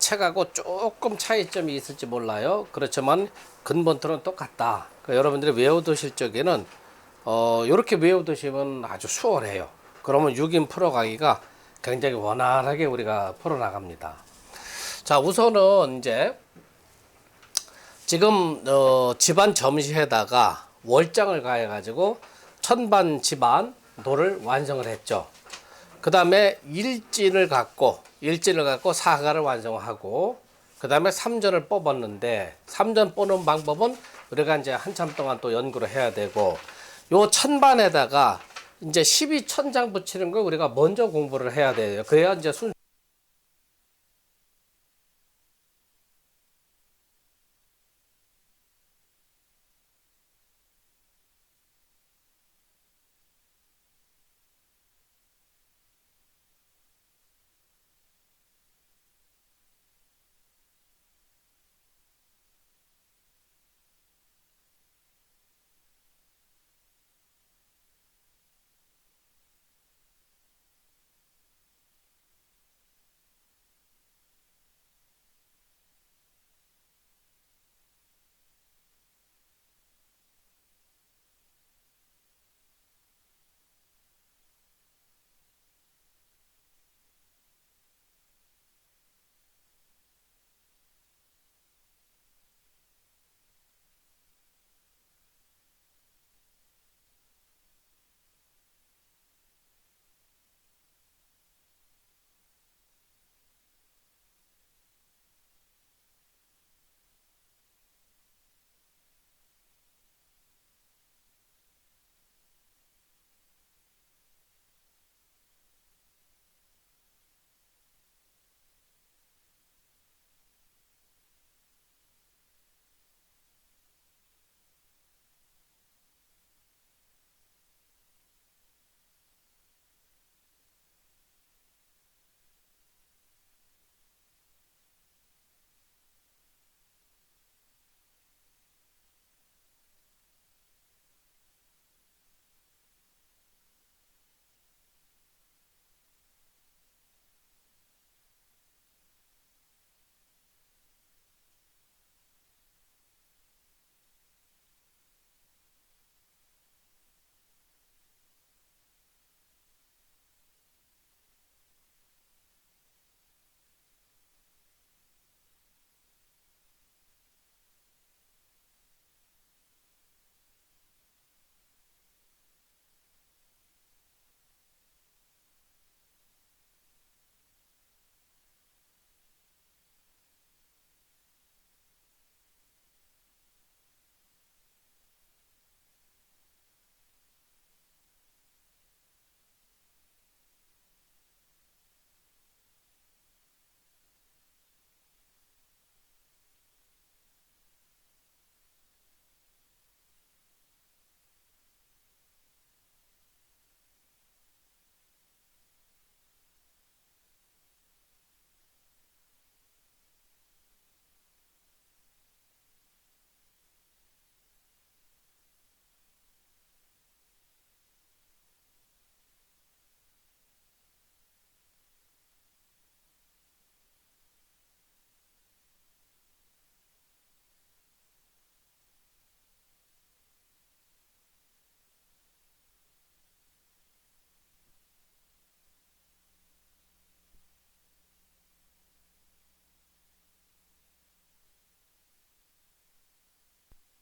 책하고 조금 차이점이 있을지 몰라요. 그렇지만 근본토는 똑같다. 그러니까 여러분들이 외워두실 적에는 이렇게 외워두시면 아주 수월해요. 그러면 6인 풀어가기가 굉장히 원활하게 우리가 풀어나갑니다. 자, 우선은 이제 지금 집안 점시에다가 월장을 가해가지고 천반 집안 도를 완성을 했죠. 그 다음에 일진을 갖고 사가를 완성하고, 그 다음에 삼전을 뽑았는데, 삼전 뽑는 방법은 우리가 이제 한참 동안 또 연구를 해야 되고, 요 천반에다가 이제 12천장 붙이는 걸 우리가 먼저 공부를 해야 돼요. 그래야 이제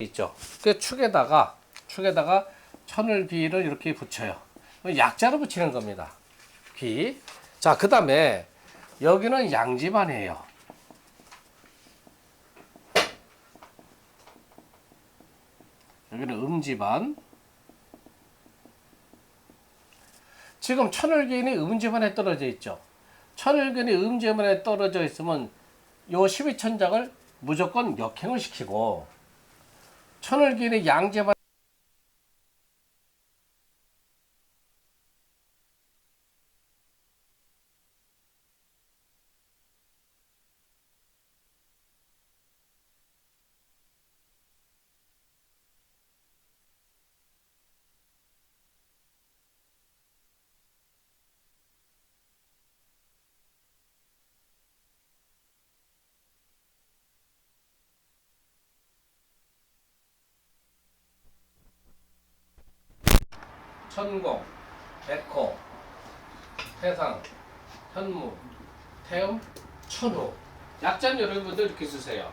있죠. 그 축에다가 천을 비를 이렇게 붙여요. 약자로 붙이는 겁니다. 비. 자, 그 다음에 여기는 양집안이에요. 여기는 음집안. 지금 천을기인이 음집안에 떨어져 있죠. 천을기인이 음집안에 떨어져 있으면 요 12천장을 무조건 역행을 시키고, 천을기인이 양집안 천공, 백호, 태상, 현무, 태음, 천호. 약자는 여러분들 이렇게 쓰세요.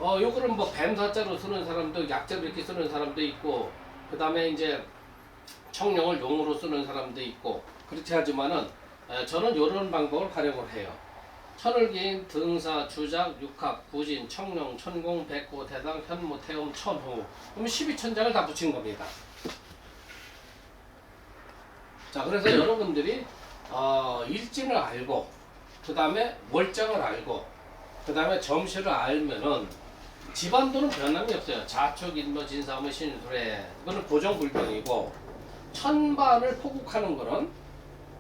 요거를 뭐 뱀사자로 쓰는 사람도, 약자로 이렇게 쓰는 사람도 있고, 그 다음에 이제 청룡을 용으로 쓰는 사람도 있고, 그렇게 하지만은 저는 이런 방법을 활용을 해요. 천을기인 등사, 주작, 육합, 구진, 청룡, 천공, 백호, 태상, 현무, 태음, 천호. 그럼 12천장을 다 붙인 겁니다. 자, 그래서 여러분들이 일진을 알고, 그 다음에 월장을 알고, 그 다음에 점실을 알면은 집안도는 변함이 없어요. 자축, 인모, 진사무, 신술해. 이거는 고정불변이고, 천반을 포국하는 거는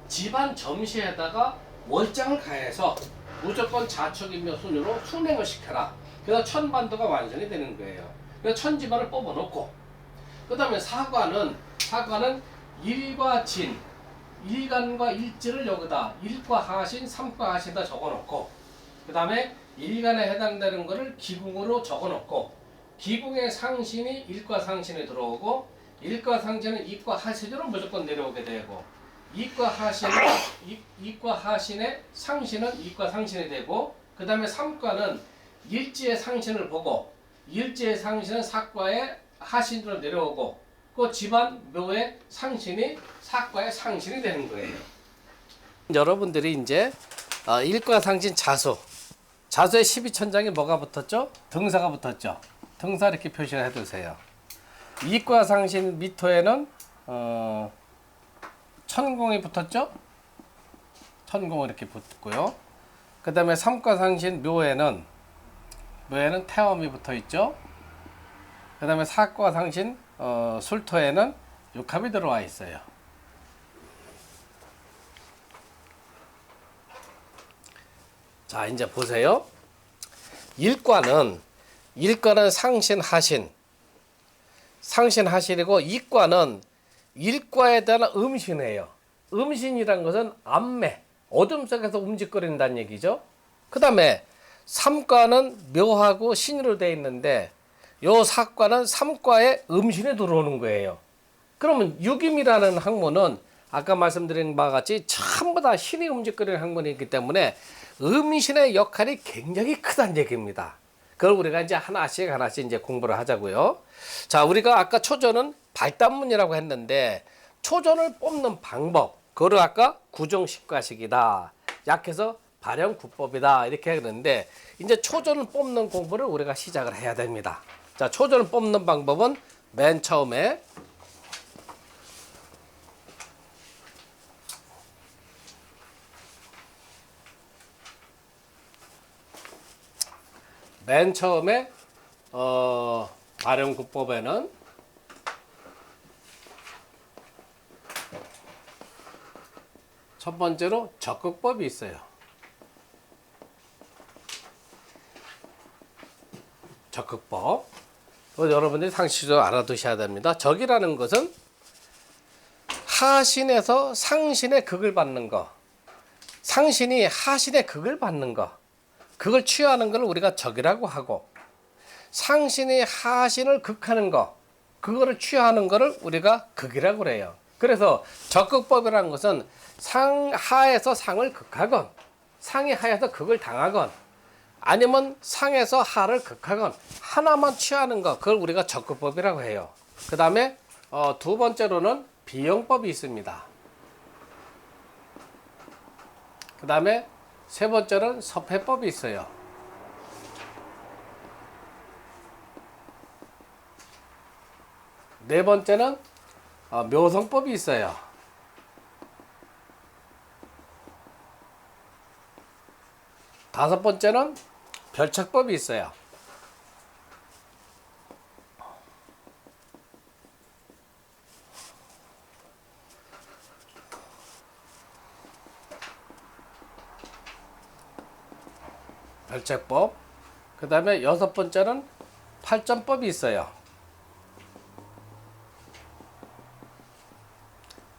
집안 점시에다가 월장을 가해서 무조건 자축, 인묘, 순으로 순행을 시켜라. 그래서 천반도가 완성이 되는 거예요. 그래서 천집안을 뽑아놓고, 그 다음에 사관은 일과 진, 일간과 일지를 여기다 일과 하신, 삼과 하신다 적어놓고, 그 다음에 일간에 해당되는 것을 기궁으로 적어놓고, 기궁의 상신이 일과 상신에 들어오고, 일과 상신은 이과 하신으로 무조건 내려오게 되고, 이과 하신의 상신은 이과 상신이 되고, 그 다음에 삼과는 일지의 상신을 보고, 일지의 상신은 사과의 하신으로 내려오고, 그 집안 묘의 상신이 사과의 상신이 되는 거예요. 여러분들이 이제 일과상신 자수, 자수의 12천장에 뭐가 붙었죠? 등사가 붙었죠. 등사 이렇게 표시를 해두세요. 이과상신 미토에는 천공이 붙었죠? 천공 이렇게 붙고요. 그 다음에 삼과상신 묘에는 태엄이 붙어있죠. 그 다음에 사과상신 술토에는 육합이 들어와 있어요. 자, 이제 보세요. 일과는 상신, 하신이고, 이과는 일과에 대한 음신이에요. 음신이란 것은 암매, 어둠 속에서 움직거린다는 얘기죠. 그 다음에 삼과는 묘하고 신으로 되어 있는데, 요 사과는 삼과의 음신에 들어오는 거예요. 그러면 육임이라는 학문은 아까 말씀드린 바와 같이 전부 다 신이 움직거리는 학문이기 때문에 음신의 역할이 굉장히 크다는 얘기입니다. 그걸 우리가 이제 하나씩 이제 공부를 하자고요. 자, 우리가 아까 초전은 발단문이라고 했는데, 초전을 뽑는 방법, 그거를 아까 구정식과식이다, 약해서 발현구법이다 이렇게 했는데, 이제 초전을 뽑는 공부를 우리가 시작을 해야 됩니다. 자, 초전을 뽑는 방법은 맨 처음에 발현구법에는 첫 번째로 적극법이 있어요. 적극법. 여러분들이 상식적으로 알아두셔야 됩니다. 적이라는 것은 하신에서 상신의 극을 받는 거, 상신이 하신의 극을 받는 거, 그걸 취하는 걸 우리가 적이라고 하고, 상신이 하신을 극하는 거, 그거를 취하는 거를 우리가 극이라고 그래요. 그래서 적극법이라는 것은 하에서 상을 극하건, 상이 하에서 극을 당하건, 아니면 상에서 하를 극하건 하나만 취하는 것, 그걸 우리가 적극법이라고 해요. 그 다음에 두 번째로는 비용법이 있습니다. 그 다음에 세 번째는 섭해법이 있어요. 네 번째는 묘성법이 있어요. 다섯 번째는 별책법이 있어요. 별책법. 그 다음에 여섯 번째는 팔점법이 있어요.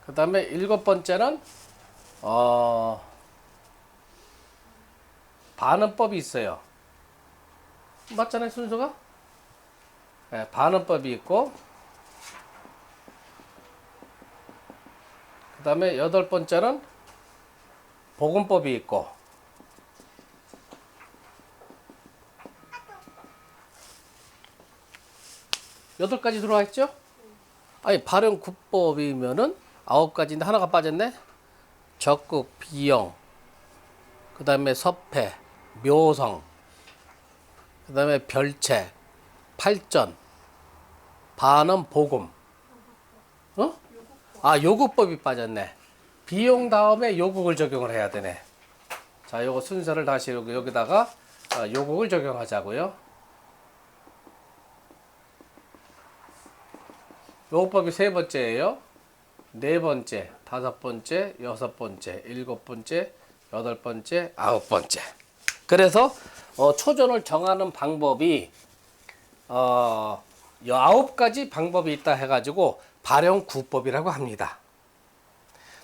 그 다음에 일곱 번째는 반음법이 있어요. 맞잖아요, 순서가? 네, 반음법이 있고, 그 다음에 여덟 번째는 복음법이 있고, 여덟 가지 들어와 있죠? 아니, 발음구법이면은 아홉 가지인데 하나가 빠졌네? 적극, 비영, 그 다음에 서패, 묘성, 그 다음에 별체, 팔전, 반음, 복음. 어? 아, 요구법이 빠졌네. 비용 다음에 요국을 적용을 해야 되네. 자, 요거 순서를 다시 여기다가 요국을 적용하자고요. 요구법이 세 번째예요. 네 번째, 다섯 번째, 여섯 번째, 일곱 번째, 여덟 번째, 아홉 번째. 그래서 초전을 정하는 방법이 9가지 방법이 있다 해가지고 발형구법이라고 합니다.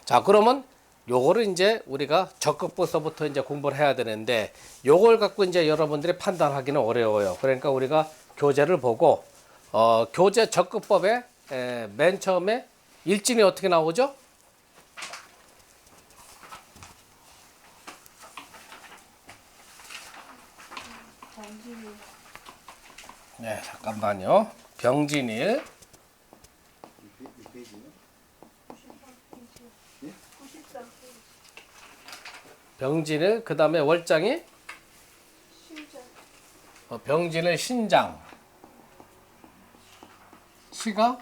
자, 그러면 요거를 이제 우리가 적극부서부터 이제 공부를 해야 되는데, 요걸 갖고 이제 여러분들이 판단하기는 어려워요. 그러니까 우리가 교재를 보고 교재 적극법에 맨 처음에 일진이 어떻게 나오죠? 네, 잠깐만요. 병진일. 병진일, 그 다음에 월장이 병진일 신장. 시가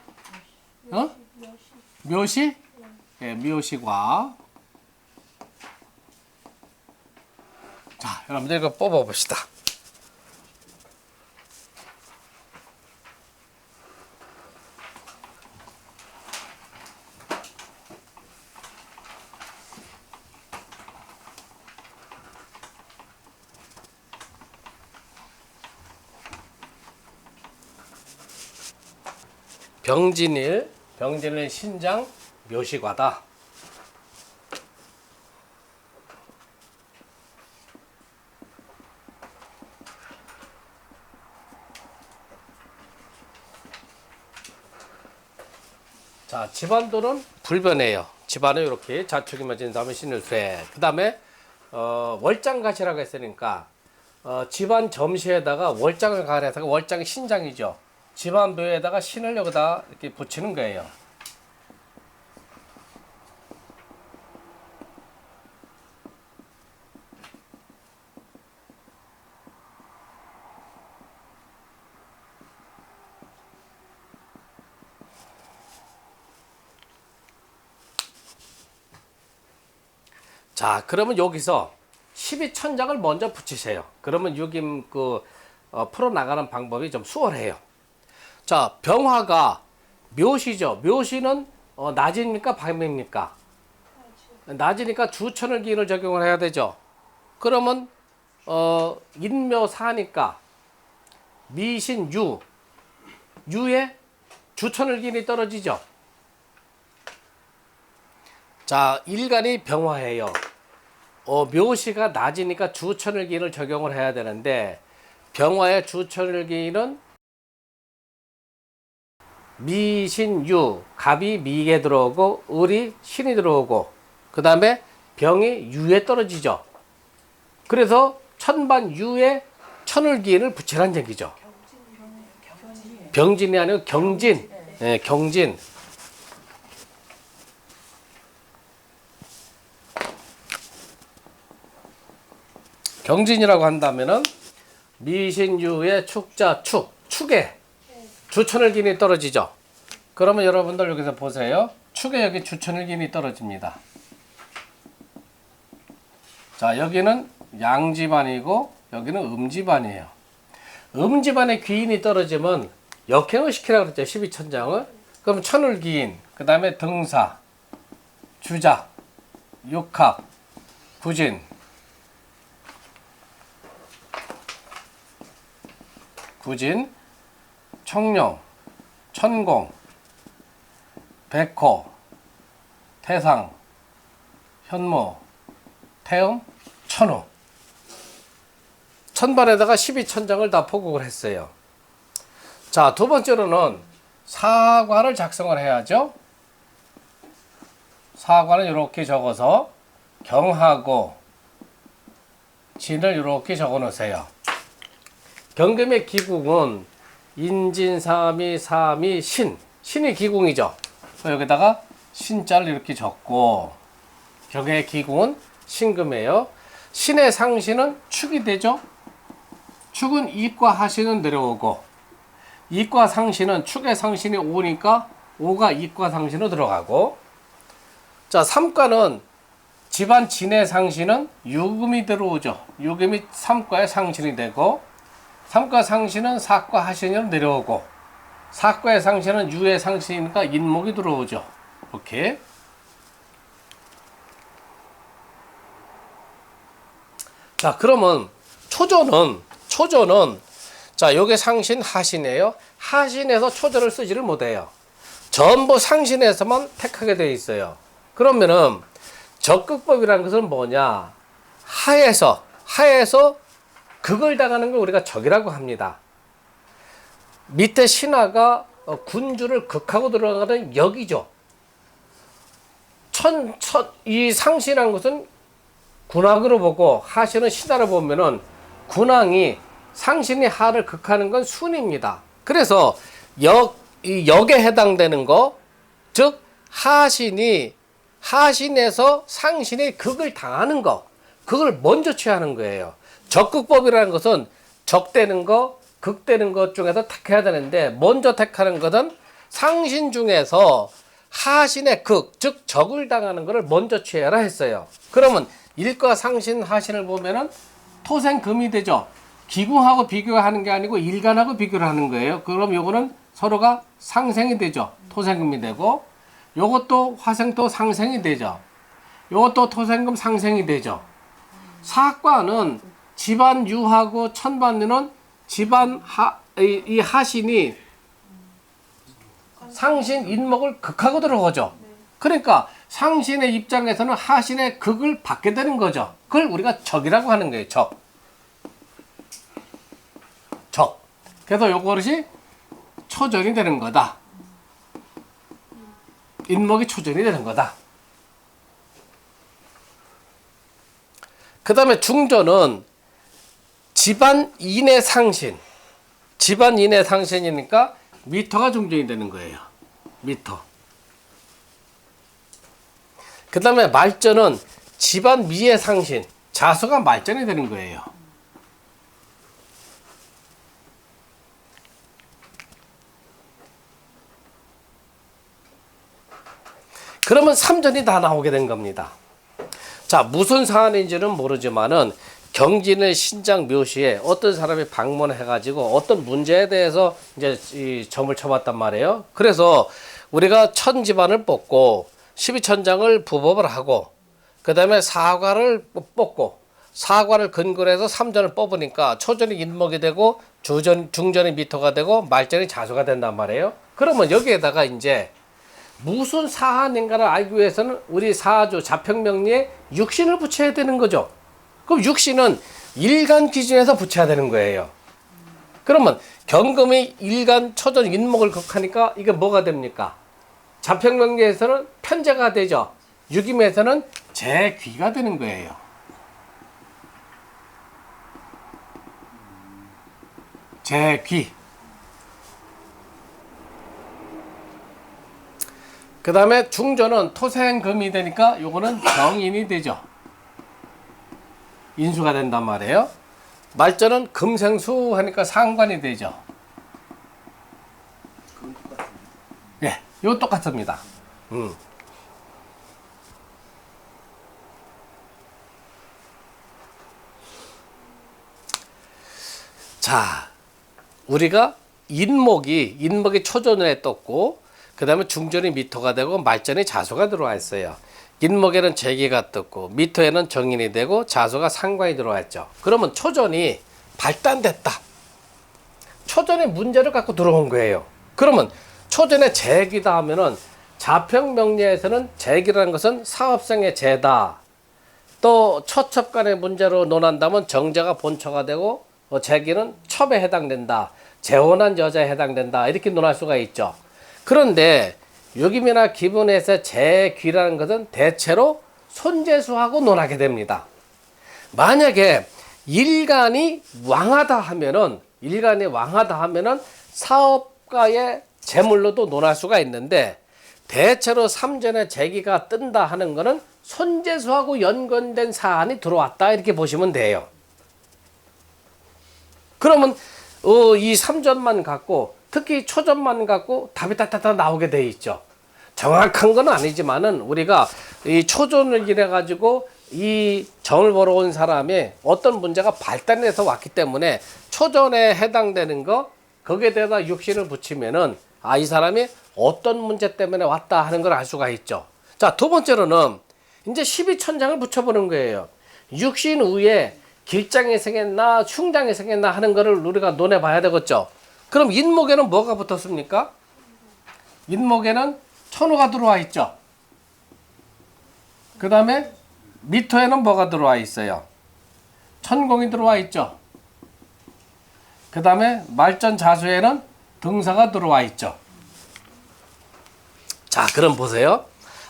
묘시? 예, 묘시과. 자, 여러분들 이거 뽑아 봅시다. 병진일 신장 묘시과다. 자, 집안도는 불변해요. 집안은 이렇게 자축이 맺은 다음에 신을 쇠. 그 다음에 월장가시라고 했으니까 집안 점시에다가 월장을 가려서 월장이 신장이죠. 집안 묘에다가 신을 여기다 이렇게 붙이는 거예요. 자, 그러면 여기서 12천장을 먼저 붙이세요. 그러면 여기 풀어나가는 방법이 좀 수월해요. 자, 병화가 묘시죠. 묘시는 낮입니까? 밤입니까? 낮이니까 주천을 기인을 적용을 해야 되죠. 그러면 인묘사니까 미신유, 유에 주천을 기인이 떨어지죠. 자, 일간이 병화예요. 묘시가 낮이니까 주천을 기인을 적용을 해야 되는데, 병화의 주천을 기인은 미신유, 갑이 미에 들어오고 을이 신이 들어오고, 그 다음에 병이 유에 떨어지죠. 그래서 천반유에 천을 기인을 붙이라는 얘기죠. 병진이 아니고 경진. 네, 경진. 경진이라고 한다면은 미신유의 축자 축에 주천을 기인이 떨어지죠. 그러면 여러분들 여기서 보세요. 축에 여기 주천을 기인이 떨어집니다. 자, 여기는 양집안이고 여기는 음집안이에요. 음집안에 귀인이 떨어지면 역행을 시키라고 그랬죠. 12천장을. 그럼 천을 기인, 그 다음에 등사, 주작, 육합, 부진, 청룡, 천공, 백호, 태상, 현모, 태음, 천우. 천반에다가 12천장을 다 포국을 했어요. 자, 두 번째로는 사과를 작성을 해야죠. 사과는 이렇게 적어서 경하고 진을 이렇게 적어 놓으세요. 경금의 기궁은 인진, 삼이, 삼이, 신. 신이 기궁이죠. 여기다가 신자를 이렇게 적고, 경의 기궁은 신금이에요. 신의 상신은 축이 되죠. 축은 입과 하신은 내려오고, 입과 상신은 축의 상신이 5니까 5가 입과 상신으로 들어가고, 자, 삼과는 집안 진의 상신은 유금이 들어오죠. 유금이 삼과의 상신이 되고, 삼과 상신은 사과 하신으로 내려오고, 사과의 상신은 유의 상신이니까 인목이 들어오죠. 이렇게. 자, 그러면 초조는 자, 요게 상신 하신이에요. 하신에서 초조를 쓰지를 못해요. 전부 상신에서만 택하게 되어 있어요. 그러면은 적극법이라는 것은 뭐냐? 하에서 극을 당하는 걸 우리가 적이라고 합니다. 밑에 신하가 군주를 극하고 들어가는 역이죠. 이 상신한 것은 군왕으로 보고 하신은 신하로 보면은 군왕이 상신이 하를 극하는 건 순입니다. 그래서 이 역에 해당되는 거, 즉 하신에서 상신이 극을 당하는 거, 그걸 먼저 취하는 거예요. 적극법이라는 것은 적되는 거, 극되는 것 중에서 택해야 되는데, 먼저 택하는 것은 상신 중에서 하신의 극, 즉 적을 당하는 것을 먼저 취해라 했어요. 그러면 일과 상신 하신을 보면은 토생금이 되죠. 기궁하고 비교하는 게 아니고 일간하고 비교를 하는 거예요. 그럼 요거는 서로가 상생이 되죠. 토생금이 되고, 요것도 화생토 상생이 되죠. 요것도 토생금 상생이 되죠. 사과는 집안 유하고 천반유는 집안 이 하신이 상신 인목을 극하고 들어가죠. 그러니까 상신의 입장에서는 하신의 극을 받게 되는 거죠. 그걸 우리가 적이라고 하는 거예요. 적. 그래서 요것이 초전이 되는 거다. 인목이 초전이 되는 거다. 그 다음에 중전은 집안 인의 상신. 집안 인의 상신이니까 미터가 중전이 되는 거예요. 미터. 그 다음에 말전은 집안 미의 상신. 자수가 말전이 되는 거예요. 그러면 3전이 다 나오게 된 겁니다. 자, 무슨 사안인지는 모르지만은 경진의 신장 묘시에 어떤 사람이 방문해가지고 어떤 문제에 대해서 이제 이 점을 쳐봤단 말이에요. 그래서 우리가 천지반을 뽑고 12천장을 부법을 하고, 그 다음에 사과를 뽑고, 사과를 근거로 해서 3전을 뽑으니까 초전이 인목이 되고, 중전이 미토가 되고, 말전이 자수가 된단 말이에요. 그러면 여기에다가 이제 무슨 사안인가를 알기 위해서는 우리 사주 자평명리에 육신을 붙여야 되는 거죠. 그럼 육신은 일간 기준에서 붙여야 되는 거예요. 그러면 경금이 일간 초전 인목을 극하니까 이게 뭐가 됩니까? 자평명리에서는 편제가 되죠. 육임에서는 재귀가 되는 거예요. 재귀. 그 다음에 중전은 토생금이 되니까 요거는 정인이 되죠. 인수가 된단 말이에요. 말전은 금생수 하니까 상관이 되죠. 예, 이거 똑같습니다. 자, 우리가 인목이 초전에 떴고, 그 다음에 중전이 미토가 되고, 말전이 자수가 들어와 있어요. 인목에는 재기가 떴고, 미토에는 정인이 되고, 자수가 상관이 들어와 있죠. 그러면 초전이 발단됐다. 초전의 문제를 갖고 들어온 거예요. 그러면 초전에 재기다 하면은 자평명리에서는 재기라는 것은 사업성의 재다. 또 처첩간의 문제로 논한다면 정제가 본처가 되고, 재기는 첩에 해당된다. 재혼한 여자에 해당된다. 이렇게 논할 수가 있죠. 그런데 유기미나 기분에서 재귀라는 것은 대체로 손재수하고 논하게 됩니다. 만약에 일간이 왕하다 하면은 사업가의 재물로도 논할 수가 있는데, 대체로 삼전에 재기가 뜬다 하는 거는 손재수하고 연관된 사안이 들어왔다 이렇게 보시면 돼요. 그러면 이 삼전만 갖고, 특히 초전만 갖고 답이 따따따 나오게 돼 있죠. 정확한 건 아니지만은 우리가 이 초전을 이래 가지고 이 정을 보러 온 사람의 어떤 문제가 발단해서 왔기 때문에 초전에 해당되는 거, 거기에 대해서 육신을 붙이면은 이 사람이 어떤 문제 때문에 왔다 하는 걸 알 수가 있죠. 자, 두 번째로는 이제 12천장을 붙여보는 거예요. 육신 위에 길장이 생겼나 흉장이 생겼나 하는 거를 우리가 논해 봐야 되겠죠. 그럼 인목에는 뭐가 붙었습니까? 인목에는 천우가 들어와 있죠. 그 다음에 미토에는 뭐가 들어와 있어요? 천공이 들어와 있죠. 그 다음에 말전자수에는 등사가 들어와 있죠. 자, 그럼 보세요.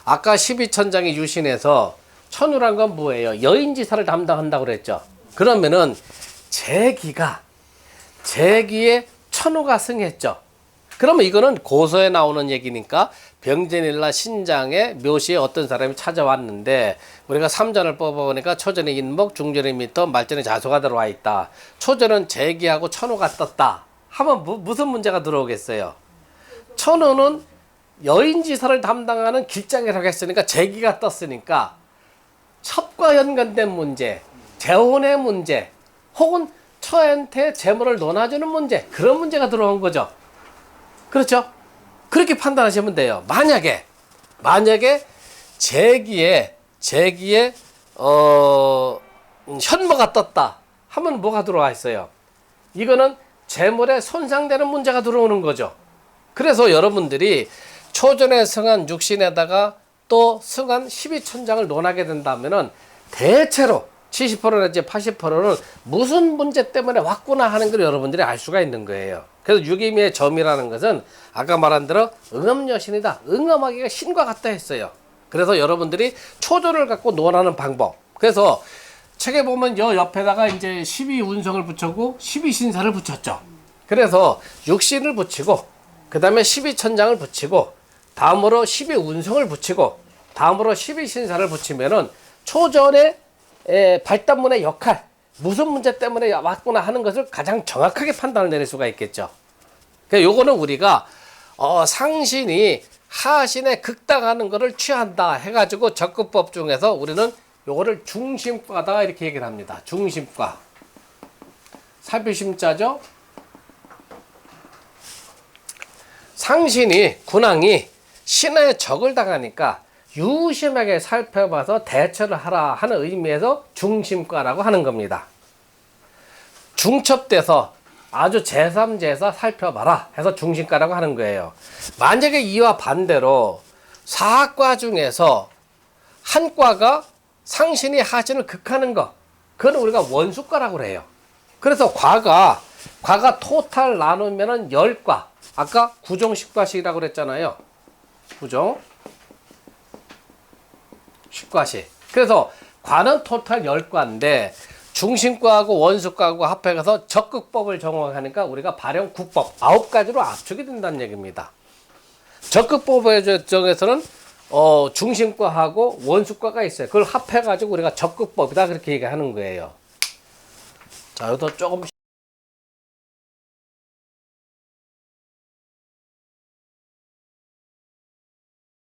아까 12천장의 유신에서 천우란 건 뭐예요? 여인지사를 담당한다고 그랬죠. 그러면은 재기에 천우가 승했죠. 그러면 이거는 고서에 나오는 얘기니까 병진일나 신장의 묘시에 어떤 사람이 찾아왔는데, 우리가 삼전을 뽑아보니까 초전에 인목, 중전에 미토, 말전에 자수가 들어와 있다. 초전은 재기하고 천우가 떴다 하면 무슨 문제가 들어오겠어요? 천우는 여인지사를 담당하는 길장이라고 했으니까 재기가 떴으니까 첩과 연관된 문제, 재혼의 문제, 혹은 처한테 재물을 논아주는 문제, 그런 문제가 들어온 거죠. 그렇죠? 그렇게 판단하시면 돼요. 만약에 재기에 현모가 떴다 하면 뭐가 들어와 있어요? 이거는 재물에 손상되는 문제가 들어오는 거죠. 그래서 여러분들이 초전에 승한 육신에다가 또 승한 12천장을 논하게 된다면은 대체로 70% 내지 80%는 무슨 문제 때문에 왔구나 하는 걸 여러분들이 알 수가 있는 거예요. 그래서 유기미의 점이라는 것은 아까 말한 대로 응엄여신이다. 응엄하기가 신과 같다 했어요. 그래서 여러분들이 초전을 갖고 논하는 방법. 그래서 책에 보면 여 옆에다가 이제 12운성을 붙였고 12신사를 붙였죠. 그래서 육신을 붙이고, 그 다음에 12천장을 붙이고, 다음으로 12운성을 붙이고, 다음으로 12신사를 붙이면은 초전의 발단문의 역할, 무슨 문제 때문에 왔구나 하는 것을 가장 정확하게 판단을 내릴 수가 있겠죠. 그러니까 요거는 우리가 상신이 하신에 극당하는 것을 취한다 해가지고 적급법 중에서 우리는 요거를 중심과다 이렇게 얘기를 합니다. 중심과. 살피심자죠. 상신이, 군왕이 신의 적을 당하니까 유심하게 살펴봐서 대처를 하라 하는 의미에서 중심과라고 하는 겁니다. 중첩돼서 아주 제3제사 살펴봐라 해서 중심과라고 하는 거예요. 만약에 이와 반대로 사학과 중에서 한 과가 상신이 하신을 극하는 것, 그건 우리가 원수과라고 그래요. 그래서 과가 토탈 나누면은 10과, 아까 구종 10과씩이라고 그랬잖아요. 구종 10과씩. 그래서 과는 토탈 10과인데 중심과하고 원수과하고 합해서 적극법을 적용하니까 우리가 발용 국법 9가지로 압축이 된다는 얘기입니다. 적극법의 정에서는 중심과하고 원수과가 있어요. 그걸 합해가지고 우리가 적극법이다 그렇게 얘기하는 거예요. 자, 여기서 조금